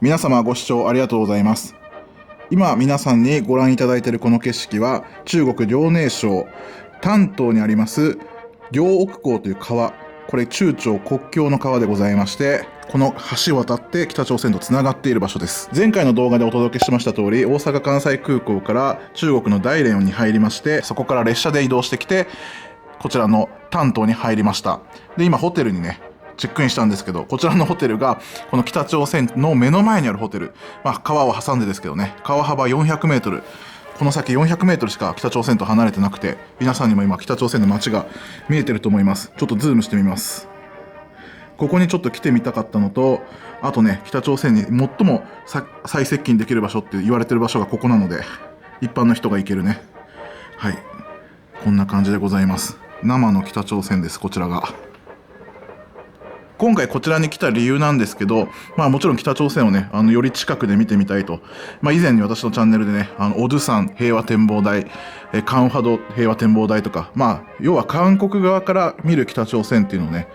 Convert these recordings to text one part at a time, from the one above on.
皆様ご視聴ありがとうございます。今皆さんにご覧いただいているこの景色は中国遼寧省丹東にあります両奥港という川、これ中朝国境の川でございまして、この橋を渡って北朝鮮とつながっている場所です。前回の動画でお届けしました通り、大阪関西空港から中国の大連に入りまして、そこから列車で移動してきてこちらの丹東に入りました。で、今ホテルにねチェックインしたんですけど、こちらのホテルがこの北朝鮮の目の前にあるホテル、川を挟んでですけどね、川幅400メートル、この先400メートルしか北朝鮮と離れてなくて、皆さんにも今北朝鮮の街が見えてると思います。ちょっとズームしてみます。ここにちょっと来てみたかったのと、あとね、北朝鮮に最も最接近できる場所って言われてる場所がここなので、一般の人が行けるね。はい、こんな感じでございます。生の北朝鮮です、こちらが。今回こちらに来た理由なんですけど、もちろん北朝鮮をね、より近くで見てみたいと。以前に私のチャンネルでね、オドゥサン平和展望台、カンファド平和展望台とか、要は韓国側から見る北朝鮮っていうのをね、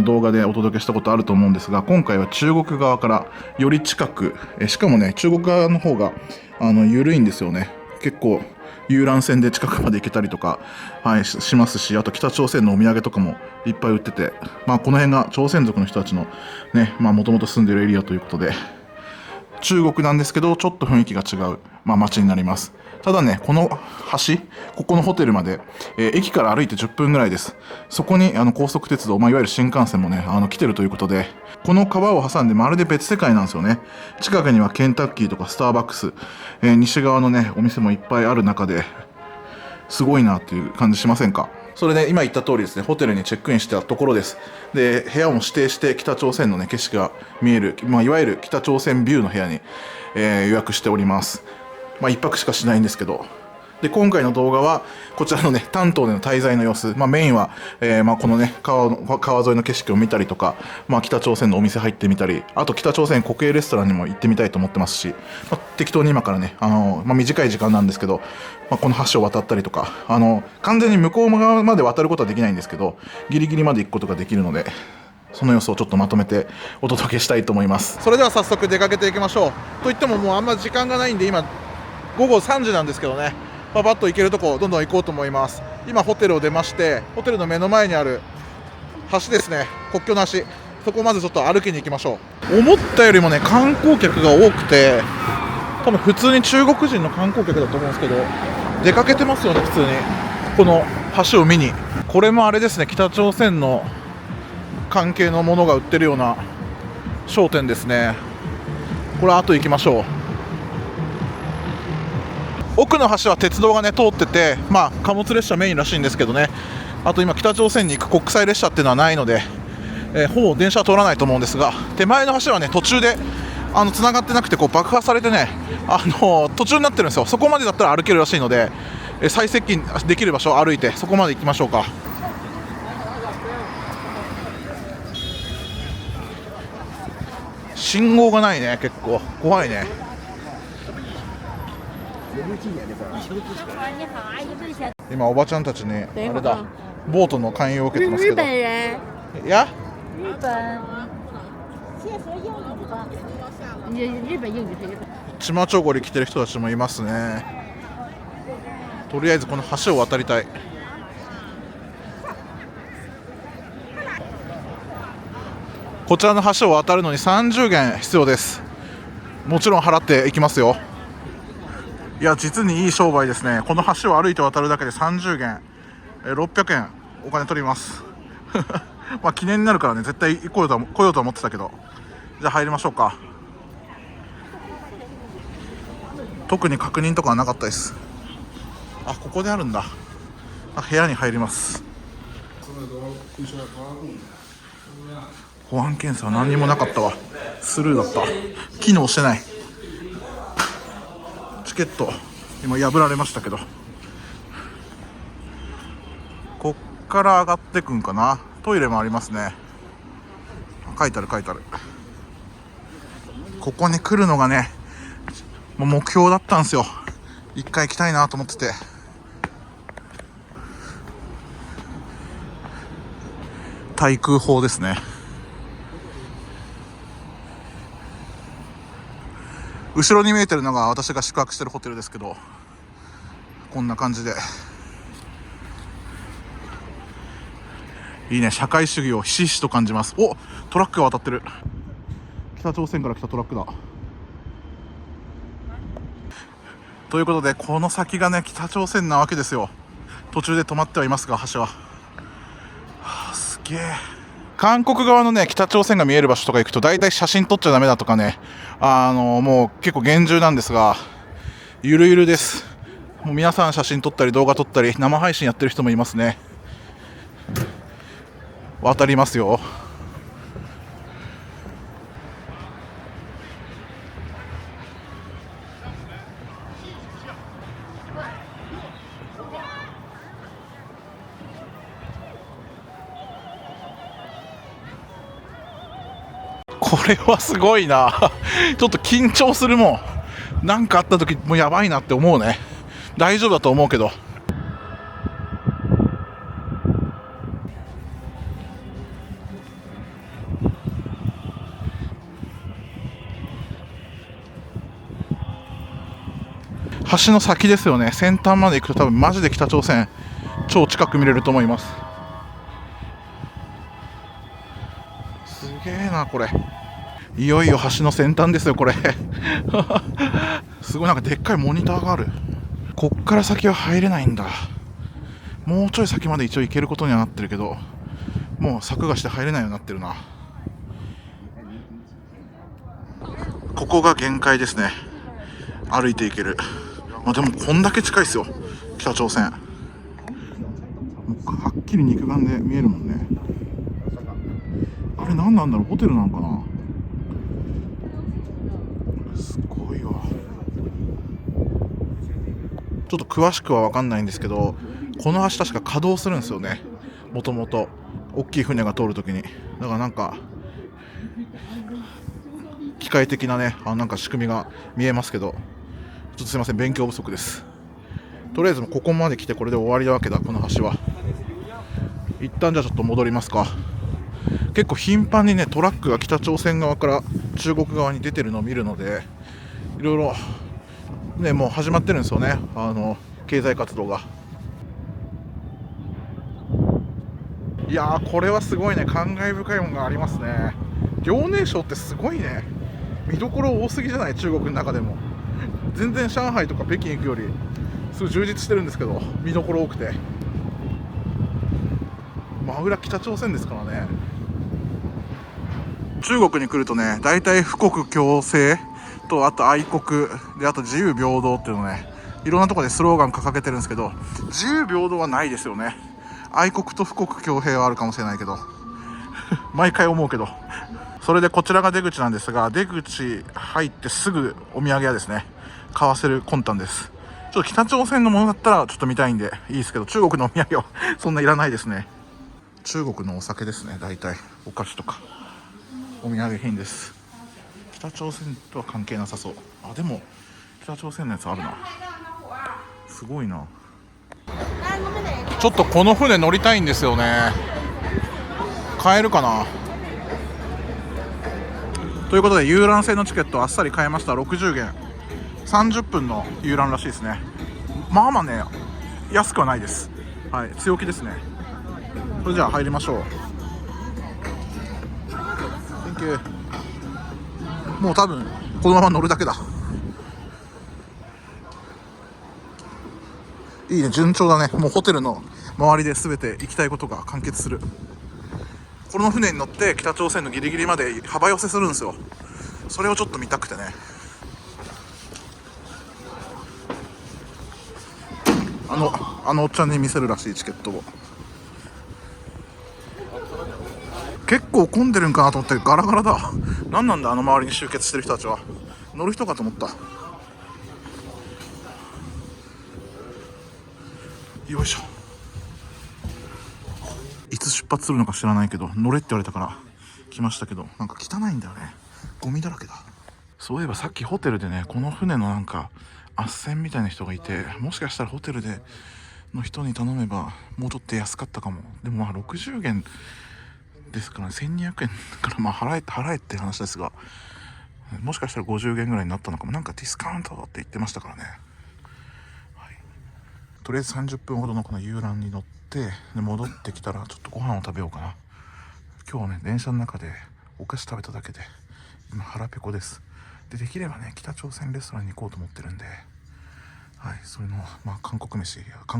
動画でお届けしたことあると思うんですが、今回は中国側からより近く、しかもね、中国側の方が、緩いんですよね。結構、遊覧船で近くまで行けたりとか、しますし、あと北朝鮮のお土産とかもいっぱい売ってて、この辺が朝鮮族の人たちのね、もともと住んでるエリアということで、中国なんですけど、ちょっと雰囲気が違う、街になります。ただね、この橋、ここのホテルまで、駅から歩いて10分ぐらいです。そこに高速鉄道、いわゆる新幹線もね、来てるということで、この川を挟んでまるで別世界なんですよね。近くにはケンタッキーとかスターバックス、西側のね、お店もいっぱいある中で、すごいなっていう感じしませんか？それで今言った通りですね、ホテルにチェックインしたところです。で、部屋も指定して北朝鮮のね、景色が見える、いわゆる北朝鮮ビューの部屋に、予約しております。1泊しかしないんですけど。で、今回の動画は、こちらのね、丹東での滞在の様子、メインは、このね、川沿いの景色を見たりとか、北朝鮮のお店入ってみたり、あと北朝鮮国営レストランにも行ってみたいと思ってますし、適当に今からね、短い時間なんですけど、この橋を渡ったりとか、完全に向こう側まで渡ることはできないんですけど、ギリギリまで行くことができるので、その様子をちょっとまとめてお届けしたいと思います。それでは早速出かけていきましょう。といってももうあんま時間がないんで、今午後3時なんですけどね、パパッと行けるとこどんどん行こうと思います。今ホテルを出まして、ホテルの目の前にある橋ですね、国境の橋、そこをまずちょっと歩きに行きましょう。思ったよりもね、観光客が多くて、多分普通に中国人の観光客だと思うんですけど、出かけてますよね、普通にこの橋を見に。これもあれですね、北朝鮮の関係のものが売ってるような商店ですね。これ後行きましょう。奥の橋は鉄道がね通ってて、貨物列車メインらしいんですけどね、あと今北朝鮮に行く国際列車っていうのはないので、ほぼ電車は通らないと思うんですが、手前の橋はね途中で繋がってなくて爆破されてね、途中になってるんですよ。そこまでだったら歩けるらしいので、最接近できる場所を歩いてそこまで行きましょうか。信号がないね、結構怖いね。今おばちゃんたちにあれだ、ボートの勧誘を受けてますけど。いや、チマチョゴリ来てる人たちもいますね。とりあえずこの橋を渡りたい。こちらの橋を渡るのに30元必要です。もちろん払っていきますよ。いや、実にいい商売ですね。この橋を歩いて渡るだけで30元、600円お金取ります記念になるからね、絶対来ようとは思ってたけど。じゃあ入りましょうか。特に確認とかはなかったです。ここであるんだ。部屋に入ります。保安検査は何にもなかったわ。スルーだった。機能してない。チケット今破られましたけど、こっから上がってくんかな。トイレもありますね。書いてある。ここに来るのがね、もう目標だったんですよ。一回行きたいなと思ってて。対空砲ですね。後ろに見えてるのが私が宿泊してるホテルですけど、こんな感じでいいね。社会主義をひしひしと感じます。お、トラックが渡ってる。北朝鮮から来たトラックだ。ということで、この先がね北朝鮮なわけですよ。途中で止まってはいますが、橋は、すげえ。韓国側のね北朝鮮が見える場所とか行くと、大体写真撮っちゃダメだとかね、もう結構厳重なんですが、ゆるゆるです。もう皆さん写真撮ったり動画撮ったり生配信やってる人もいますね。渡りますよ。これはすごいな。ちょっと緊張するもん。なんかあった時もうやばいなって思うね。大丈夫だと思うけど。橋の先ですよね。先端まで行くと多分マジで北朝鮮超近く見れると思います。すげえなこれ。いよいよ橋の先端ですよこれ。すごい、なんかでっかいモニターがある。こっから先は入れないんだ。もうちょい先まで一応行けることにはなってるけど、もう柵がして入れないようになってるな。ここが限界ですね。歩いていける。まあ、でもこんだけ近いですよ北朝鮮。はっきり肉眼で見えるもんね。あれ何なんだろう、ホテルなのかな。すごいわ。ちょっと詳しくは分かんないんですけど、この橋確か稼働するんですよね、もともと大きい船が通るときに。だからなんか機械的なね、なんか仕組みが見えますけど、ちょっとすいません、勉強不足です。とりあえずここまで来てこれで終わりなわけだ、この橋は。一旦じゃあちょっと戻りますか。結構頻繁にねトラックが北朝鮮側から中国側に出てるのを見るので、いろいろねもう始まってるんですよね、経済活動が。いやー、これはすごいね。感慨深いものがありますね。遼寧省ってすごいね。見どころ多すぎじゃない、中国の中でも。全然上海とか北京行くよりすごい充実してるんですけど、見どころ多くて。真裏北朝鮮ですからね。中国に来るとね、大体富国強制と、あと愛国で、あと自由平等っていうのね、いろんなところでスローガン掲げてるんですけど、自由平等はないですよね。愛国と富国強兵はあるかもしれないけど毎回思うけど。それでこちらが出口なんですが、出口入ってすぐお土産屋ですね、買わせる魂胆です。ちょっと北朝鮮のものだったらちょっと見たいんでいいですけど、中国のお土産はそんないらないですね。中国のお酒ですね、大体お菓子とかお土産品です。北朝鮮とは関係なさそう。あ、でも北朝鮮のやつあるな。すごいな。ちょっとこの船乗りたいんですよね。買えるかな。ということで遊覧船のチケットあっさり買えました。60元、30分の遊覧らしいですね。まあまあね、安くはないです。はい、強気ですね。それじゃあ入りましょう。 Thank you。 もう多分このまま乗るだけだ。いいね、順調だね。もうホテルの周りで全て行きたいことが完結する。この船に乗って北朝鮮のギリギリまで幅寄せするんですよ。それをちょっと見たくてね。あのおっちゃんに見せるらしいチケットを。結構混んでるんかなと思ってガラガラだ。何なんだあの周りに集結してる人たちは。乗る人かと思った。よいしょ。いつ出発するのか知らないけど乗れって言われたから来ましたけど、なんか汚いんだよね。ゴミだらけだ。そういえばさっきホテルでね、この船のなんか斡旋みたいな人がいて、もしかしたらホテルでの人に頼めばもうちょっと安かったかも。でもまあ60元ですから、ね、1200円からまあ払えって話ですが、もしかしたら50元ぐらいになったのかも。なんかディスカウントって言ってましたからね。はい、とりあえず30分ほどのこの遊覧に乗って、で戻ってきたらちょっとご飯を食べようかな。今日はね、電車の中でお菓子食べただけで今腹ペコです。できればね、北朝鮮レストランに行こうと思ってるんで、はい、それの韓国飯っていうか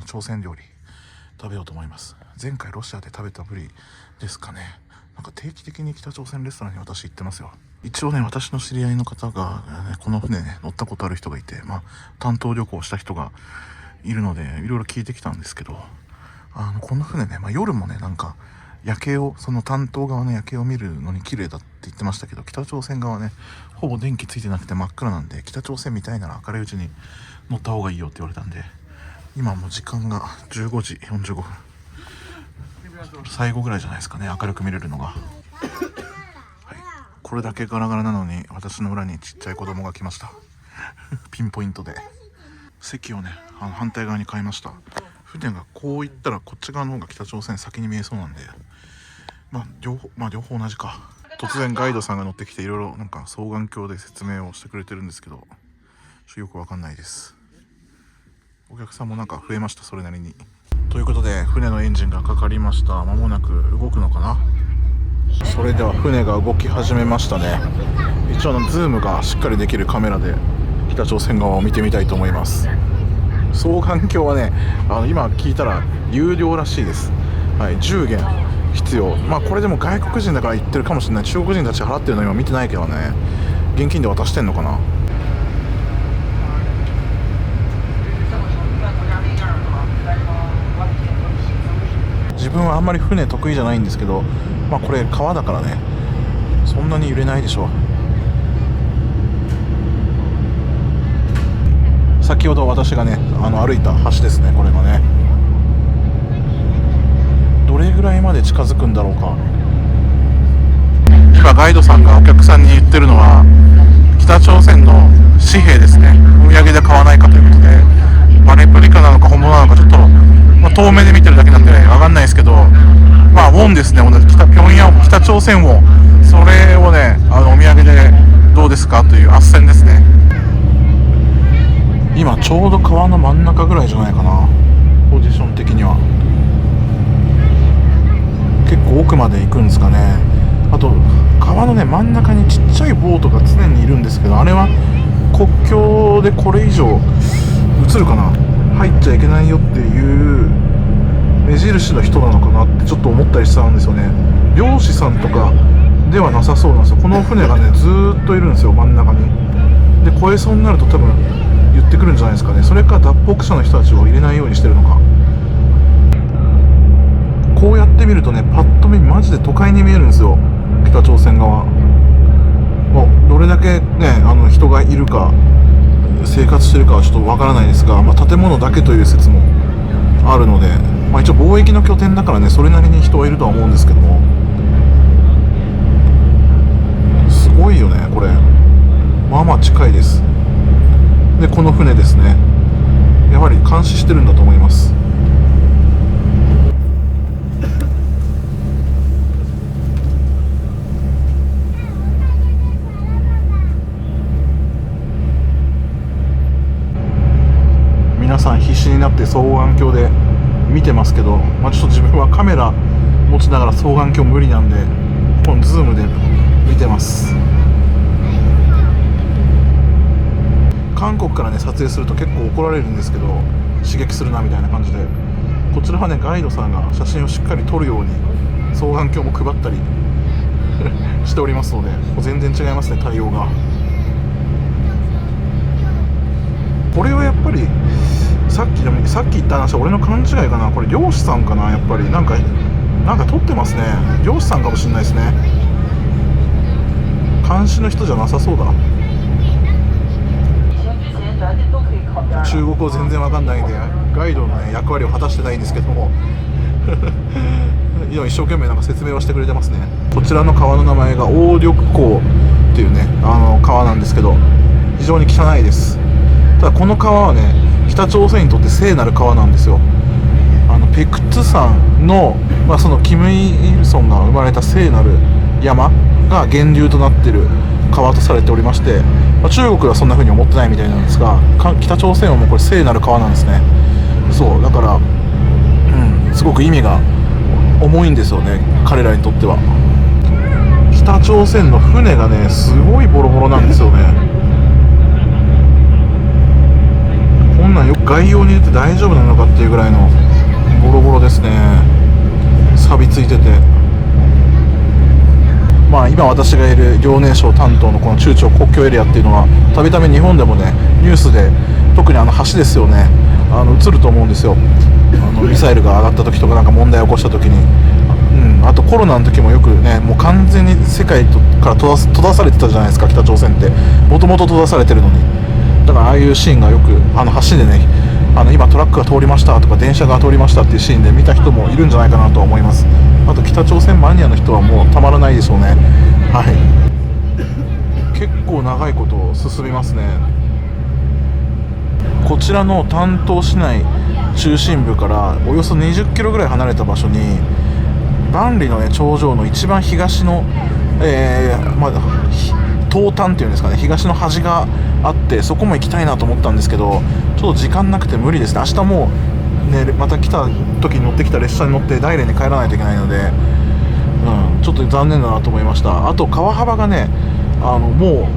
朝鮮料理食べようと思います。前回ロシアで食べたぶりですかね。なんか定期的に北朝鮮レストランに私行ってますよ。一応ね、私の知り合いの方が、ね、この船ね乗ったことある人がいて、担当旅行した人がいるのでいろいろ聞いてきたんですけど、この船ね、夜もねなんか夜景を、その担当側の夜景を見るのに綺麗だって言ってましたけど、北朝鮮側ねほぼ電気ついてなくて真っ暗なんで、北朝鮮みたいなら明るいうちに乗った方がいいよって言われたんで、今もう時間が15時45分、最後ぐらいじゃないですかね、明るく見れるのが。はい、これだけガラガラなのに私の裏にちっちゃい子供が来ましたピンポイントで席をね反対側に変えました。船がこう行ったらこっち側の方が北朝鮮先に見えそうなんで、両方同じか。突然ガイドさんが乗ってきていろいろなんか双眼鏡で説明をしてくれてるんですけど、よくわかんないです。お客さんもなんか増えました、それなりに。ということで船のエンジンがかかりました。間もなく動くのかな。それでは船が動き始めましたね。一応ズームがしっかりできるカメラで北朝鮮側を見てみたいと思います。双眼鏡はね今聞いたら有料らしいです。はい、10元必要。これでも外国人だから言ってるかもしれない。中国人たち払ってるの今見てないけどね、現金で渡してんのかな。自分はあんまり船得意じゃないんですけど、これ川だからねそんなに揺れないでしょう。先ほど私がね歩いた橋ですね。これがねどれぐらいまで近づくんだろうか。今ガイドさんがお客さんに言ってるのは北朝鮮の紙幣ですね。お土産で買わないかということで、レプリカなのか本物なのかちょっと、遠目で見てるだけなんで分かんないですけど、ウォンですね。同じ北朝鮮を、それをねお土産でどうですかという斡旋ですね。今ちょうど川の真ん中ぐらいじゃないかな、ポジション的には。結構奥まで行くんですかね。あと川のね真ん中にちっちゃいボートが常にいるんですけど、あれは国境でこれ以上映るかな、入っちゃいけないよっていう目印の人なのかなってちょっと思ったりしたんですよね。漁師さんとかではなさそうなんですよ。この船がねずーっといるんですよ、真ん中に。で越えそうになると多分言ってくるんじゃないですかね。それか脱北者の人たちを入れないようにしてるのか。こうやって見るとねパッと見マジで都会に見えるんですよ、北朝鮮側。どれだけね人がいるか生活してるかはちょっとわからないですが、建物だけという説もあるので、一応貿易の拠点だからねそれなりに人はいるとは思うんですけども、すごいよねこれ。近いです。でこの船ですね、やはり監視してるんだと思います。皆さん必死になって双眼鏡で見てますけど、ちょっと自分はカメラ持ちながら双眼鏡無理なんで、このズームで見てます。韓国からね撮影すると結構怒られるんですけど、刺激するなみたいな感じで、こちらはねガイドさんが写真をしっかり撮るように双眼鏡も配ったりしておりますので、全然違いますね対応が。これはやっぱりさっき言った話は俺の勘違いかな。これ漁師さんかな。やっぱりなんか撮ってますね。漁師さんかもしれないですね。監視の人じゃなさそうだ。中国語全然わかんないんでガイドの、ね、役割を果たしてないんですけども一生懸命なんか説明はしてくれてますね。こちらの川の名前が鴨緑江っていうね川なんですけど、非常に汚いです。ただこの川はね北朝鮮にとって聖なる川なんですよ。ペクトゥ山の、そのキム・イルソンが生まれた聖なる山が源流となってる川とされておりまして、中国はそんな風に思ってないみたいなんですが、北朝鮮はもうこれ聖なる川なんですね。そうだから、すごく意味が重いんですよね、彼らにとっては。北朝鮮の船がねすごいボロボロなんですよね。こんなんよく概要に入れて大丈夫なのかっていうぐらいのボロボロですね。錆びついてて、今私がいる遼寧省丹東のこの中朝国境エリアっていうのはたびたび日本でもねニュースで、特に橋ですよね、映ると思うんですよ。ミサイルが上がった時とかなんか問題を起こした時に、あとコロナの時もよくね、もう完全に世界から閉ざされてたじゃないですか、北朝鮮ってもともと閉ざされてるのに。だからああいうシーンがよく橋でね、今トラックが通りましたとか電車が通りましたっていうシーンで見た人もいるんじゃないかなと思います。あと北朝鮮マニアの人はもうたまらないでしょうね。はい、結構長いこと進みますね。こちらの丹東市内中心部からおよそ20キロぐらい離れた場所に万里の、ね、頂上の一番東の、東端っていうんですかね、東の端があって、そこも行きたいなと思ったんですけど、ちょっと時間なくて無理ですね。明日もう、ね、また来た時に乗ってきた列車に乗って大連に帰らないといけないので、ちょっと残念だなと思いました。あと川幅がね、も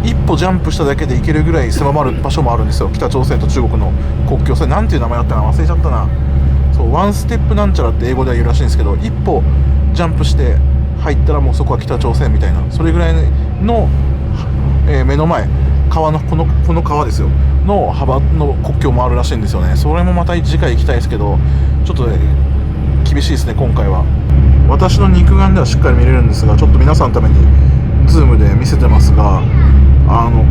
う一歩ジャンプしただけで行けるぐらい狭まる場所もあるんですよ、北朝鮮と中国の国境。それなんていう名前だったか忘れちゃったな。そうワンステップなんちゃらって英語では言うらしいんですけど、一歩ジャンプして入ったらもうそこは北朝鮮みたいな、それぐらいの、目の前川のこの川ですよの幅の国境もあるらしいんですよね。それもまた次回行きたいですけど、ちょっと、厳しいですね今回は。私の肉眼ではしっかり見れるんですが、ちょっと皆さんのためにズームで見せてますが、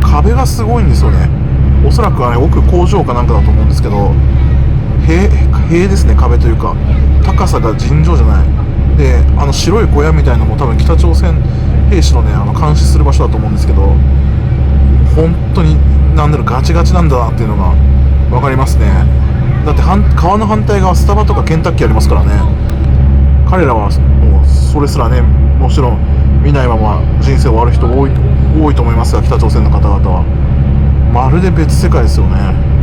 壁がすごいんですよね。おそらく奥工場かなんかだと思うんですけど、塀ですね、壁というか高さが尋常じゃないで、白い小屋みたいなのも多分北朝鮮兵士のね監視する場所だと思うんですけど、本当にガチガチなんだなっていうのが分かりますね。だって川の反対側スタバとかケンタッキーありますからね。彼らはもうそれすらねもちろん見ないまま人生を終わる人多いと思いますが、北朝鮮の方々はまるで別世界ですよね。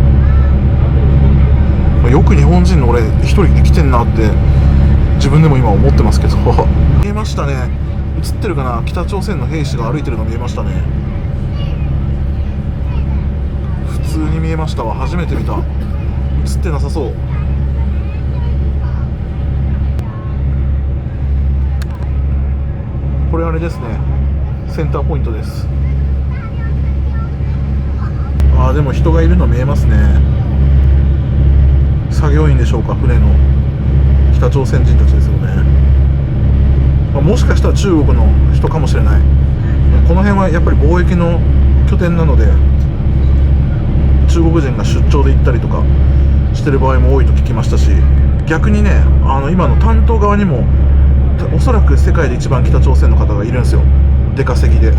よく日本人の俺一人生きてんなって自分でも今思ってますけど見えましたね。映ってるかな、北朝鮮の兵士が歩いてるの見えましたね。普通に見えましたわ、初めて見た。映ってなさそう。これあれですね、センターポイントです。でも人がいるの見えますね。作業員でしょうか、船の。北朝鮮人たちですよね。もしかしたら中国の人かもしれない。この辺はやっぱり貿易の拠点なので、中国人が出張で行ったりとかしてる場合も多いと聞きましたし、逆にね今の丹東側にもおそらく世界で一番北朝鮮の方がいるんですよ、出稼ぎで。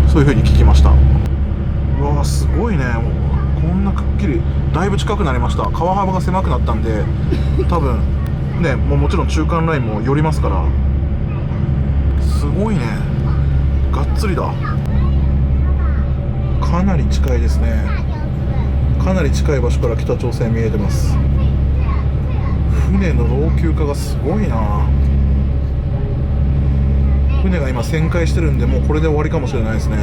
そういう風に聞きました。うわーすごいね、もうこんなくっきりだいぶ近くなりました。川幅が狭くなったんで多分ねもちろん中間ラインも寄りますから、すごいね、がっつりだ。かなり近いですね。かなり近い場所から北朝鮮見えてます。船の老朽化がすごいな。船が今旋回してるんで、もうこれで終わりかもしれないですね。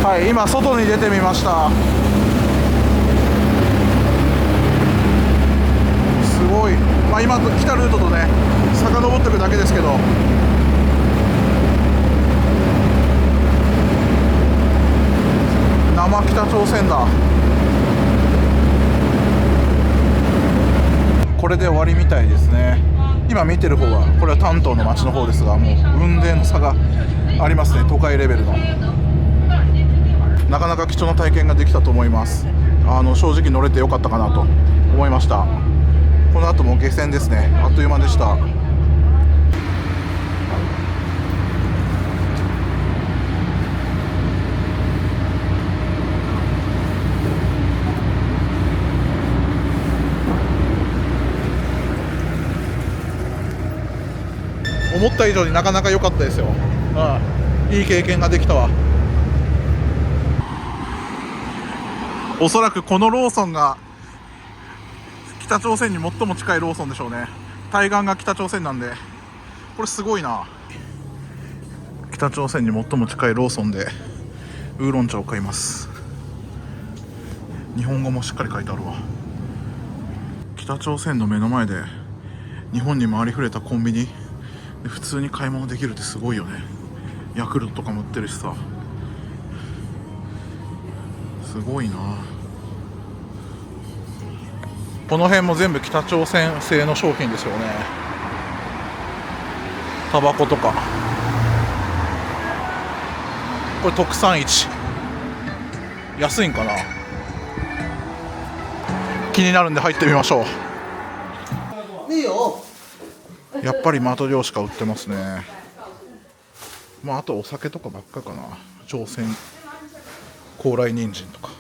はい、今外に出てみました。すごい、今来たルートとね遡っていくだけですけど、生北朝鮮だ。これで終わりみたいですね。今見てる方はこれは丹東の町の方ですが、もう雲泥の差がありますね、都会レベルの。なかなか貴重な体験ができたと思います。正直乗れてよかったかなと思いました。この後も下船ですね。あっという間でした。思った以上になかなか良かったですよ。いい経験ができたわ。おそらくこのローソンが北朝鮮に最も近いローソンでしょうね。対岸が北朝鮮なんで、これすごいな。北朝鮮に最も近いローソンでウーロン茶を買います。日本語もしっかり書いてあるわ。北朝鮮の目の前で日本にもありふれたコンビニで普通に買い物できるってすごいよね。ヤクルトとかも売ってるしさ、すごいな。この辺も全部北朝鮮製の商品ですよね。タバコとか、これ特産市、安いんかな。気になるんで入ってみましょう。やっぱりマトリョーシカ売ってますね。まああとお酒とかばっかかな。朝鮮高麗人参とか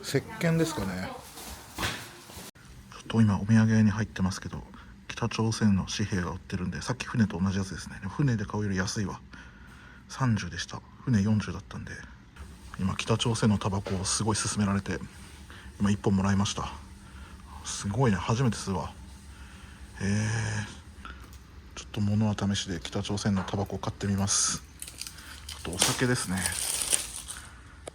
石鹸ですかね。ちょっと今お土産屋に入ってますけど、北朝鮮の紙幣が売ってるんで、さっき船と同じやつですね。船で買うより安いわ。30でした。船40だったんで。今北朝鮮のタバコをすごい勧められて、今1本もらいました。すごいね、初めて吸うわ。ちょっと物は試しで北朝鮮のタバコを買ってみます。あとお酒ですね。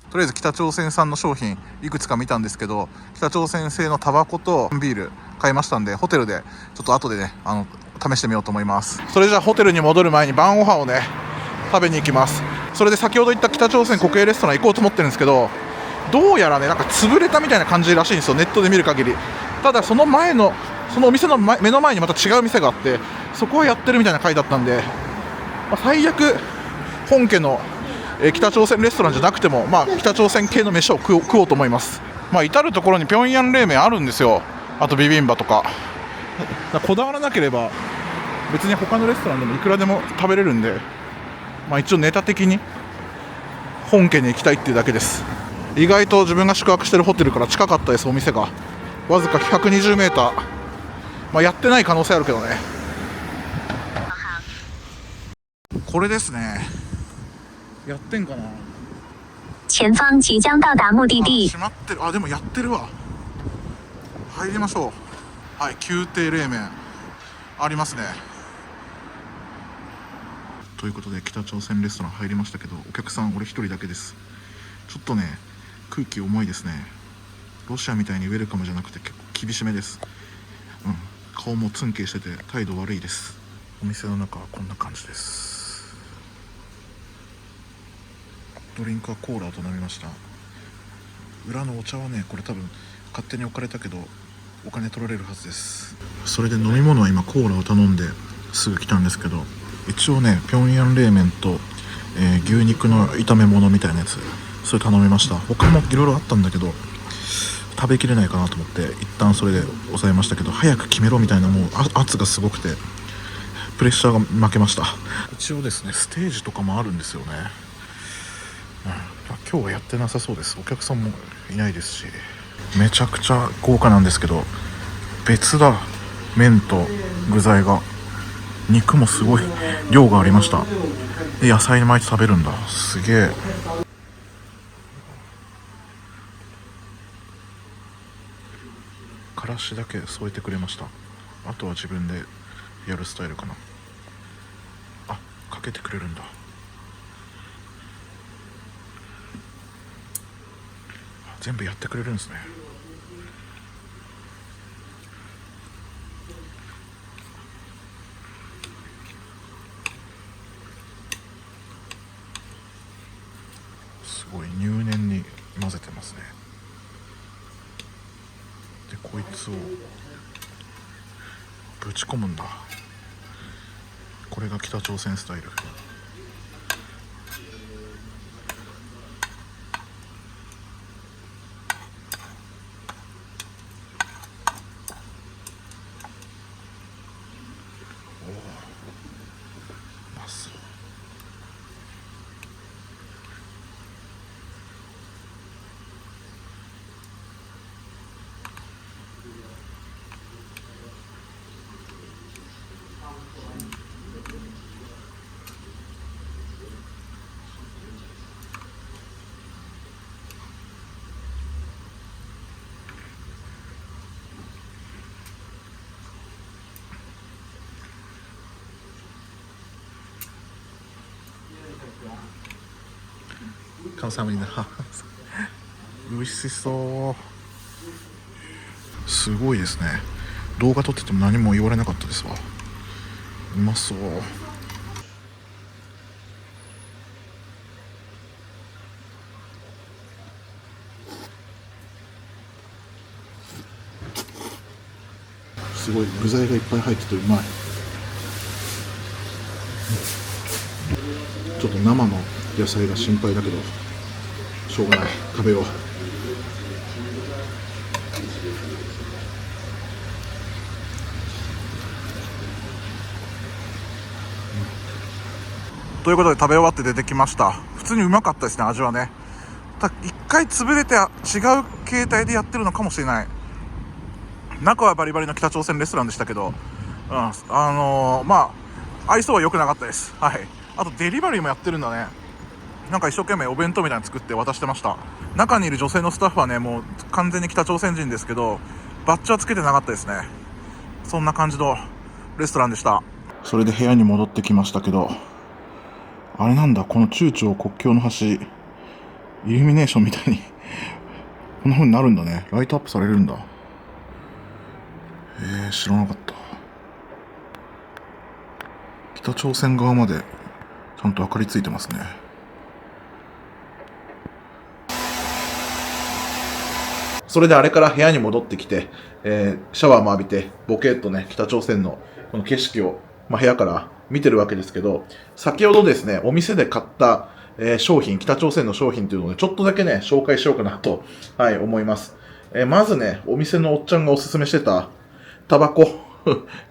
とりあえず北朝鮮産の商品いくつか見たんですけど、北朝鮮製のタバコとビール買いましたんで、ホテルでちょっと後でね試してみようと思います。それじゃあホテルに戻る前に晩ご飯をね食べに行きます。それで先ほど言った北朝鮮国営レストラン行こうと思ってるんですけど、どうやらねなんか潰れたみたいな感じらしいんですよ、ネットで見る限り。ただその前のそのお店の目の前にまた違う店があって、そこはやってるみたいな回だったんで、最悪本家の北朝鮮レストランじゃなくても、北朝鮮系の飯を食おうと思います。至る所に平壌冷麺あるんですよ。あとビビンバとか。こだわらなければ別に他のレストランでもいくらでも食べれるんで、一応ネタ的に本家に行きたいっていうだけです。意外と自分が宿泊してるホテルから近かったです。お店がわずか120メーター、やってない可能性あるけどね。これですね。やってんかな。前方即将到達目的地。閉まってる。でもやってるわ。入りましょう。はい、宮廷冷麺ありますね。ということで北朝鮮レストラン入りましたけど、お客さん俺一人だけです。ちょっとね空気重いですね。ロシアみたいにウェルカムじゃなくて結構厳しめです。顔もツンケイしてて態度悪いです。お店の中はこんな感じです。ドリンクはコーラと飲みました。裏のお茶はね、これ多分勝手に置かれたけどお金取られるはずです。それで飲み物は今コーラを頼んですぐ来たんですけど、一応ね平壌冷麺と、牛肉の炒め物みたいなやつ、それ頼みました。他もいろいろあったんだけど食べきれないかなと思って一旦それで抑えましたけど、早く決めろみたいな、もう圧がすごくてプレッシャーが負けました。一応ですねステージとかもあるんですよね。今日はやってなさそうです。お客さんもいないですし、めちゃくちゃ豪華なんですけど、別だ。麺と具材が、肉もすごい量がありました。で野菜に巻いて食べるんだ。すげえ。からしだけ添えてくれました。あとは自分でやるスタイルかな。かけてくれるんだ。全部やってくれるんですね。すごい入念に混ぜてますね。でこいつをぶち込むんだ。これが北朝鮮スタイル。カムサハムニダ美味しそう。すごいですね。動画撮ってても何も言われなかったですわ。うまそう。すごい具材がいっぱい入っててうまい。ちょっと生の野菜が心配だけどしょうがない、食べよう。ということで食べ終わって出てきました。普通にうまかったですね、味はね。一回潰れて違う形態でやってるのかもしれない。中はバリバリの北朝鮮レストランでしたけど、まあ愛想は良くなかったです。はい。あとデリバリーもやってるんだね。なんか一生懸命お弁当みたいなの作って渡してました。中にいる女性のスタッフはね、もう完全に北朝鮮人ですけど、バッジはつけてなかったですね。そんな感じのレストランでした。それで部屋に戻ってきましたけど、あれなんだ、この中朝国境の橋、イルミネーションみたいにこんな風になるんだね。ライトアップされるんだ。知らなかった。北朝鮮側までちゃんと明かりついてますね。それであれから部屋に戻ってきて、シャワーも浴びてボケっとね、北朝鮮のこの景色を、部屋から見てるわけですけど、先ほどですね、お店で買った、商品、北朝鮮の商品というのを、ね、ちょっとだけね、紹介しようかなと、思います。まずね、お店のおっちゃんがおすすめしてたタバコ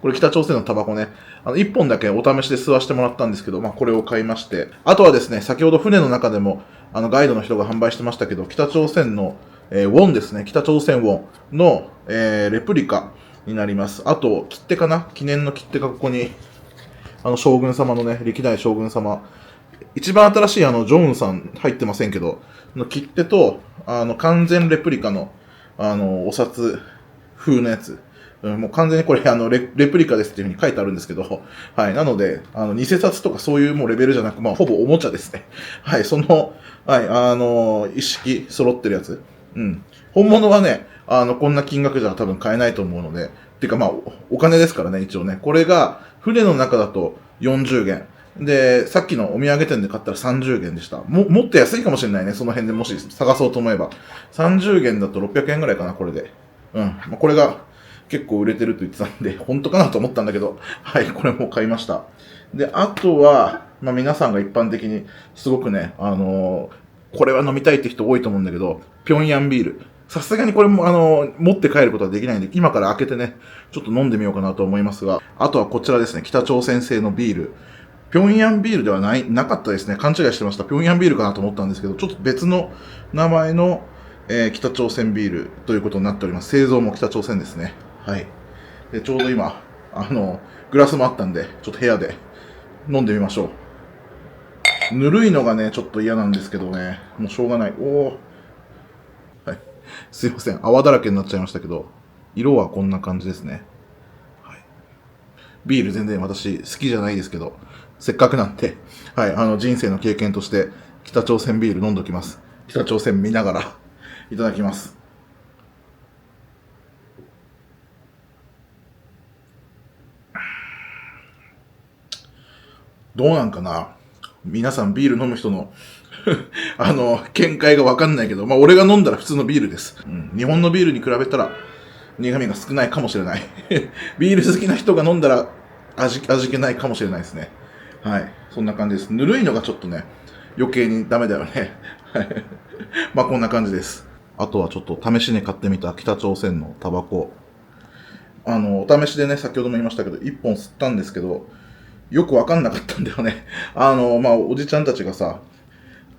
これ北朝鮮のタバコね、1本だけお試しで吸わせてもらったんですけど、これを買いまして、あとはですね、先ほど船の中でもガイドの人が販売してましたけど、北朝鮮のウォンですね、北朝鮮ウォンの、レプリカになります。あと切手かな、記念の切手がここに将軍様のね、歴代将軍様、一番新しいジョンウンさん入ってませんけど、切手と完全レプリカのお札風のやつ、もう完全にこれレプリカですっていう風に書いてあるんですけど、はい、なので偽札とかそういうもうレベルじゃなく、ほぼおもちゃですね。はい、その、はい、一式揃ってるやつ。うん。本物はね、こんな金額じゃ多分買えないと思うので、てかお金ですからね、一応ね。これが、船の中だと40元。で、さっきのお土産店で買ったら30元でした。もっと安いかもしれないね、その辺でもし探そうと思えば。30元だと600円ぐらいかな、これで。うん。これが結構売れてると言ってたんで、本当かなと思ったんだけど、はい、これも買いました。で、あとは、皆さんが一般的にすごくね、これは飲みたいって人多いと思うんだけど、平壌ビール。さすがにこれも持って帰ることはできないんで、今から開けてね、ちょっと飲んでみようかなと思いますが、あとはこちらですね、北朝鮮製のビール。平壌ビールではなかったですね。勘違いしてました。平壌ビールかなと思ったんですけど、ちょっと別の名前の、北朝鮮ビールということになっております。製造も北朝鮮ですね。はい。で、ちょうど今、グラスもあったんで、ちょっと部屋で飲んでみましょう。ぬるいのがね、ちょっと嫌なんですけどね、もうしょうがない。はい。すいません。泡だらけになっちゃいましたけど、色はこんな感じですね。はい。ビール全然私好きじゃないですけど、せっかくなんで、はい、人生の経験として、北朝鮮ビール飲んどきます。北朝鮮見ながら、いただきます。どうなんかな、皆さんビール飲む人の見解がわかんないけど、俺が飲んだら普通のビールです。うん、日本のビールに比べたら苦味が少ないかもしれない。ビール好きな人が飲んだら味気ないかもしれないですね。はい。そんな感じです。ぬるいのがちょっとね、余計にダメだよね。こんな感じです。あとはちょっと試しに買ってみた北朝鮮のタバコ。お試しでね、先ほども言いましたけど、1本吸ったんですけど、よくわかんなかったんだよね。おじちゃんたちがさ、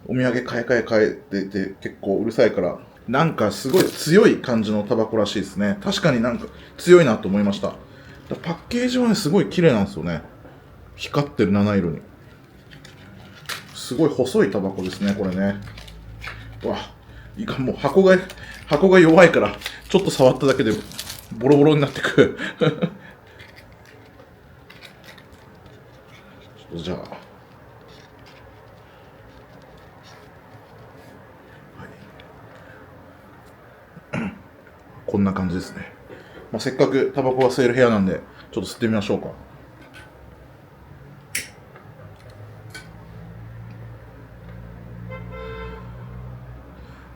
お土産買えってて結構うるさいから、なんかすごい強い感じのタバコらしいですね。確かになんか強いなと思いました。パッケージはね、すごい綺麗なんですよね。光ってる七色に。すごい細いタバコですね、これね。うわ、いかん、もう箱が弱いから、ちょっと触っただけでボロボロになってく。じゃあ。こんな感じですね。せっかくタバコが吸える部屋なんで、ちょっと吸ってみましょうか。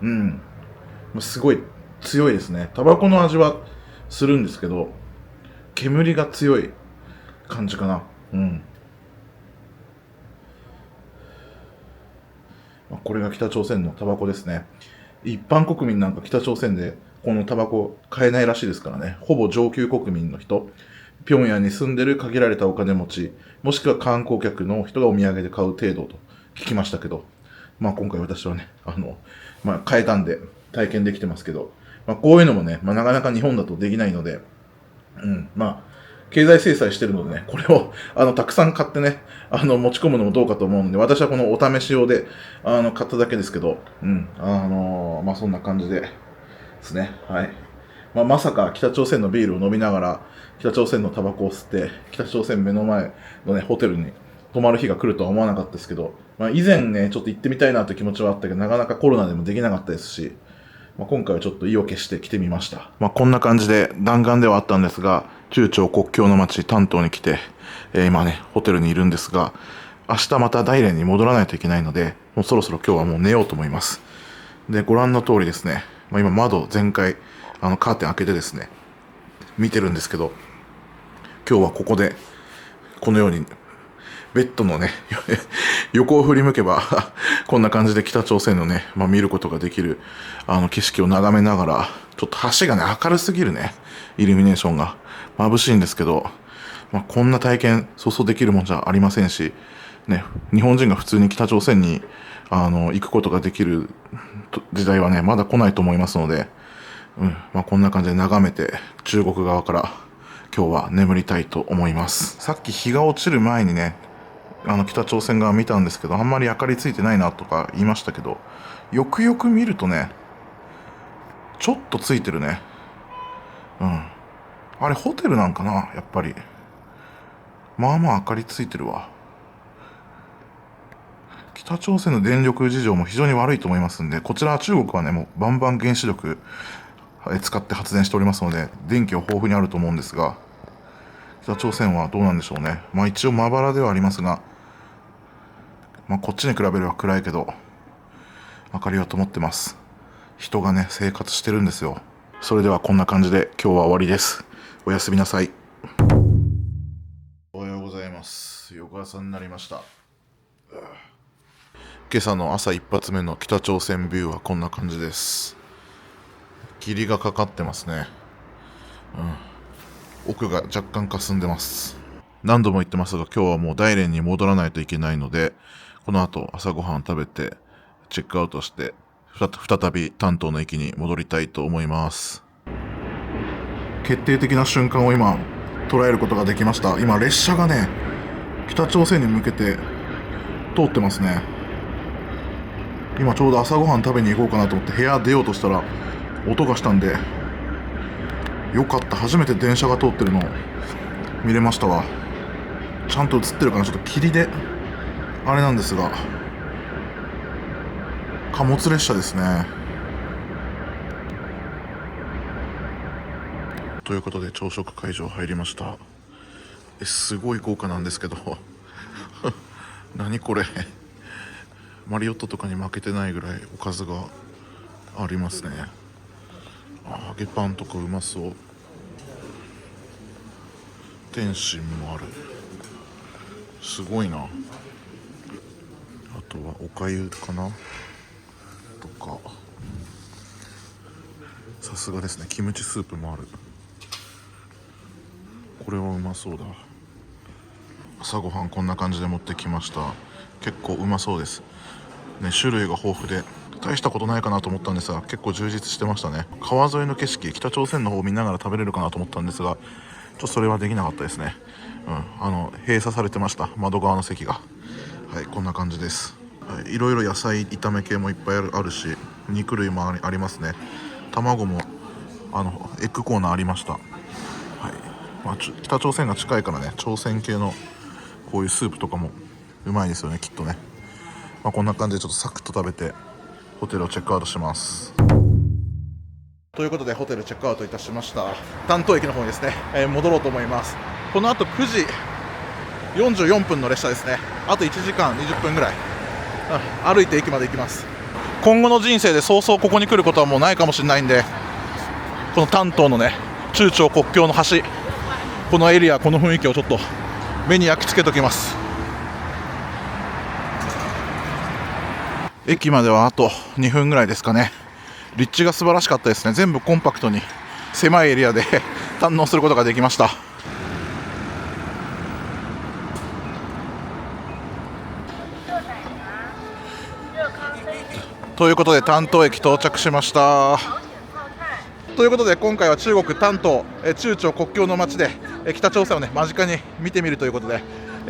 うん。すごい強いですね。タバコの味はするんですけど、煙が強い感じかな。うん。これが北朝鮮のタバコですね。一般国民なんか北朝鮮でこのタバコ買えないらしいですからね。ほぼ上級国民の人、平壌に住んでる限られたお金持ち、もしくは観光客の人がお土産で買う程度と聞きましたけど、今回私はね、買えたんで体験できてますけど、こういうのもね、なかなか日本だとできないので、経済制裁してるのでね、これを、たくさん買ってね、持ち込むのもどうかと思うので、私はこのお試し用で、買っただけですけど、そんな感じですね。はい。まさか北朝鮮のビールを飲みながら、北朝鮮のタバコを吸って、北朝鮮目の前のね、ホテルに泊まる日が来るとは思わなかったですけど、以前ね、ちょっと行ってみたいなという気持ちはあったけど、なかなかコロナでもできなかったですし、今回はちょっと意を決して来てみました。こんな感じで弾丸ではあったんですが、中朝国境の町丹東に来て、今ね、ホテルにいるんですが、明日また大連に戻らないといけないので、もうそろそろ今日はもう寝ようと思います。で、ご覧の通りですね、今窓全開、カーテン開けてですね、見てるんですけど、今日はここで、このように、ベッドのね、横を振り向けば、こんな感じで北朝鮮のね、見ることができる、景色を眺めながら、ちょっと橋がね、明るすぎるね、イルミネーションが眩しいんですけど、こんな体験、そうそうできるもんじゃありませんし、ね、日本人が普通に北朝鮮に、行くことができる時代はね、まだ来ないと思いますので、こんな感じで眺めて、中国側から、今日は眠りたいと思います。さっき日が落ちる前にね、北朝鮮側見たんですけど、あんまり明かりついてないなとか言いましたけど、よくよく見るとね、ちょっとついてるね。あれホテルなんかな、やっぱり。まあまあ明かりついてるわ。北朝鮮の電力事情も非常に悪いと思いますんで、こちら中国はね、もうバンバン原子力使って発電しておりますので、電気は豊富にあると思うんですが、北朝鮮はどうなんでしょうね。一応まばらではありますが、こっちに比べれば暗いけど、明かりは灯ってます。人がね、生活してるんですよ。それではこんな感じで今日は終わりです。おやすみなさい。おはようございます。翌朝になりました。今朝の朝一発目の北朝鮮ビューはこんな感じです。霧がかかってますね。奥が若干霞んでます。何度も言ってますが、今日はもう大連に戻らないといけないので、この後朝ごはん食べてチェックアウトして再び丹東の駅に戻りたいと思います。決定的な瞬間を今捉えることができました。今列車がね、北朝鮮に向けて通ってますね。今ちょうど朝ごはん食べに行こうかなと思って部屋出ようとしたら音がしたんで、よかった、初めて電車が通ってるの見れましたわ。ちゃんと映ってるかな、ちょっと霧であれなんですが、貨物列車ですね。ということで朝食会場入りました。すごい豪華なんですけど何これ、マリオットとかに負けてないぐらいおかずがありますね。揚げパンとかうまそう。天津もある。すごいな。あとはおかゆかなとか、さすがですね、キムチスープもある。これはうまそうだ。朝ごはんこんな感じで持ってきました。結構うまそうですね。種類が豊富で大したことないかなと思ったんですが、結構充実してましたね。川沿いの景色、北朝鮮の方を見ながら食べれるかなと思ったんですが、ちょっとそれはできなかったですね。閉鎖されてました、窓側の席が。はい、こんな感じです。はい、いろいろ野菜炒め系もいっぱいあるし、肉類もありますね。卵もエッグコーナーありました。はい、北朝鮮が近いからね、朝鮮系のこういうスープとかもうまいですよね、きっとね。こんな感じでちょっとサクッと食べてホテルをチェックアウトします。ということでホテルチェックアウトいたしました。丹東駅の方にですね、戻ろうと思います。この後9時44分の列車ですね。あと1時間20分ぐらい、歩いて駅まで行きます。今後の人生でそうそうここに来ることはもうないかもしれないんで、この丹東のね、中朝国境の橋、このエリア、この雰囲気をちょっと目に焼き付けておきます。駅まではあと2分ぐらいですかね。立地が素晴らしかったですね。全部コンパクトに狭いエリアで堪能することができました。ということで丹東駅到着しました。ということで今回は中国丹東、中朝国境の街で北朝鮮をね間近に見てみるということで、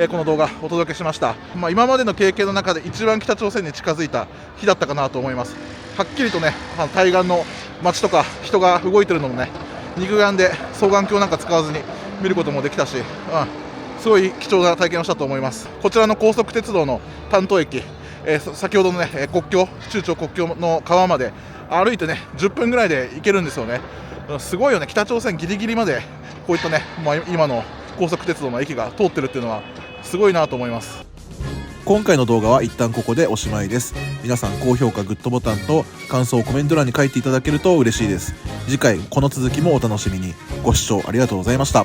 この動画お届けしました。今までの経験の中で一番北朝鮮に近づいた日だったかなと思います。はっきりとね対岸の街とか人が動いてるのもね肉眼で双眼鏡なんか使わずに見ることもできたし、すごい貴重な体験をしたと思います。こちらの高速鉄道の丹東駅、先ほどのね国境、中朝国境の川まで歩いてね10分ぐらいで行けるんですよね。すごいよね。北朝鮮ギリギリまでこういったね、今の高速鉄道の駅が通ってるっていうのはすごいなと思います。今回の動画は一旦ここでおしまいです。皆さん高評価、グッドボタンと感想をコメント欄に書いていただけると嬉しいです。次回この続きもお楽しみに。ご視聴ありがとうございました。